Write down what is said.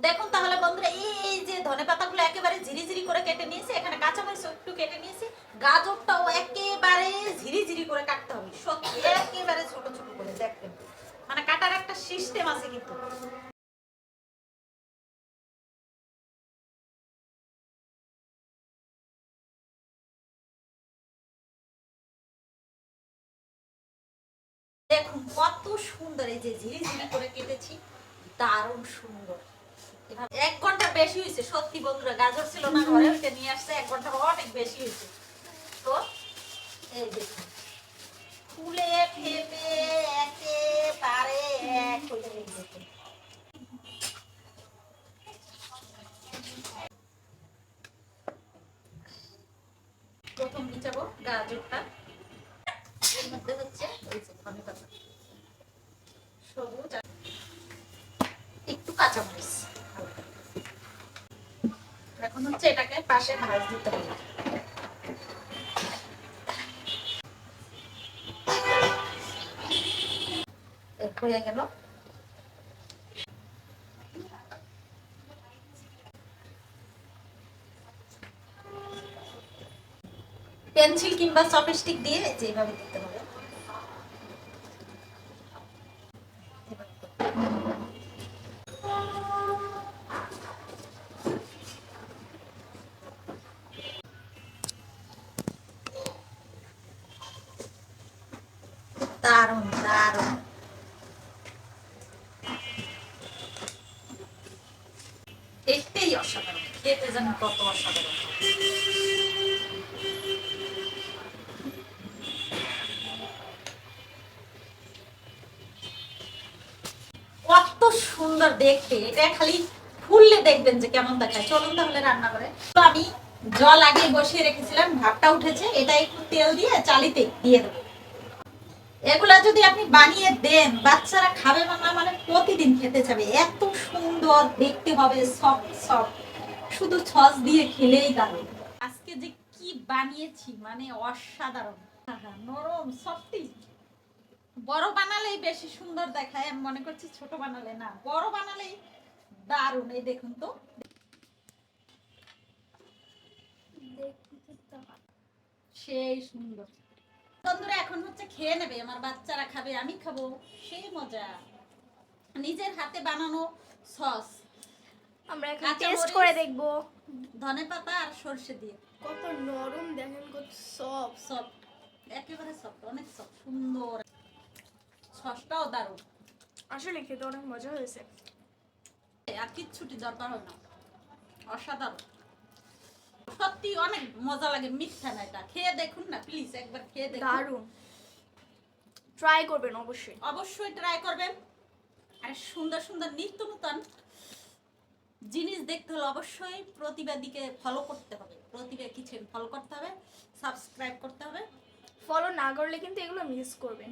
দেখুন তাহলে বন্ধুরা, এই যে ধনেপাতাগুলো একেবারে ঝিরিঝিরি করে কেটে নিয়েছি, এখানে কাঁচামরিচ একটু কেটে নিয়েছি, গাজরটাও একেবারে ঝিরিঝিরি করে কাটতে হবে, সত্যি একেবারে ছোট ছোট করে। দেখবেন মানে কাটার একটা সিস্টেম আছে কিন্তু। দেখুন কত সুন্দর, এই যে ঝিরিঝিরি করে কেটেছি, দারুণ সুন্দর। 1 ঘন্টা বেশি হয়েছে সত্যি বন্ধুরা, গাজর ছিল না ঘরে, ওইটা নিয়ে আসছে, 1 ঘন্টা অনেক বেশি হয়েছে। তো এই দেখুন ফুলে ফেপে একেবারে এক হয়ে গেছে। প্রথম মিচাবো গাজরটা, এর মধ্যে হচ্ছে ওই যে ধনেপাতা, সবুজ একটু কাঁচামরিচ, এখন হচ্ছে এটাকে পাশে ভাজ দিতে হবে। হয়ে গেল। পেন্সিল কিংবা চপস্টিক দিয়ে যেভাবে দিতে হবে। দারুণ দারুণ, দেখতেই অসাধারণ, খেতে যেন কত অসাধারণ। কত সুন্দর দেখতে, এটা খালি ফুললে দেখবেন যে কেমন দেখায়। চলুন তাহলে রান্না করে। তো আমি জল আগে বসিয়ে রেখেছিলাম, ভাতটা উঠেছে, এটা একটু তেল দিয়ে চালিতে দিয়ে দেবো। এগুলা যদি আপনি বানিয়ে দেন, বাচ্চারা খাবে না মানে প্রতিদিন খেতে যাবে, এত সুন্দর দেখতে হবে, সফট সফট, শুধু সস দিয়ে খেলেই দারুণ। আজকে যে কি বানিয়েছি মানে অসাধারণ, নরম সফটি। বড় বানালেই বেশি সুন্দর দেখায়, আমি মনে করছি ছোট বানালে না, বড় বানালেই দারুণ। এই দেখুন তো, সেই সুন্দর। বন্ধুরা এখন হচ্ছে খেয়ে নেবে, আমার বাচ্চারা খাবে, আমি খাবো, সেই মজা। নিজের হাতে বানানো সস, আমরা এখন টেস্ট করে দেখব। ধনেপাতা আর সরষে দিয়ে। কত নরম দেখেন, কত সফট সফট, একেবারে সফট, অনেক সফট, সুন্দর। সসটাও দারুণ, আসলে খেতে অনেক মজা হয়েছে। আর কিচ্ছুটি দরকার হয় না, অসাধারণ সত্যি, অনেক মজা লাগে, মিথ্যা না। এটা খেয়ে দেখুন না প্লিজ, একবার খেয়ে দেখুন, দারুণ। ট্রাই করবেন অবশ্যই, অবশ্যই ট্রাই করবেন। আর সুন্দর সুন্দর নিত্য নতুন জিনিস দেখতে হলে অবশ্যই প্রতিবাদীকে ফলো করতে হবে, প্রতিভা কিচেন ফলো করতে হবে, সাবস্ক্রাইব করতে হবে। ফলো না করলে কিন্তু এগুলো মিস করবেন।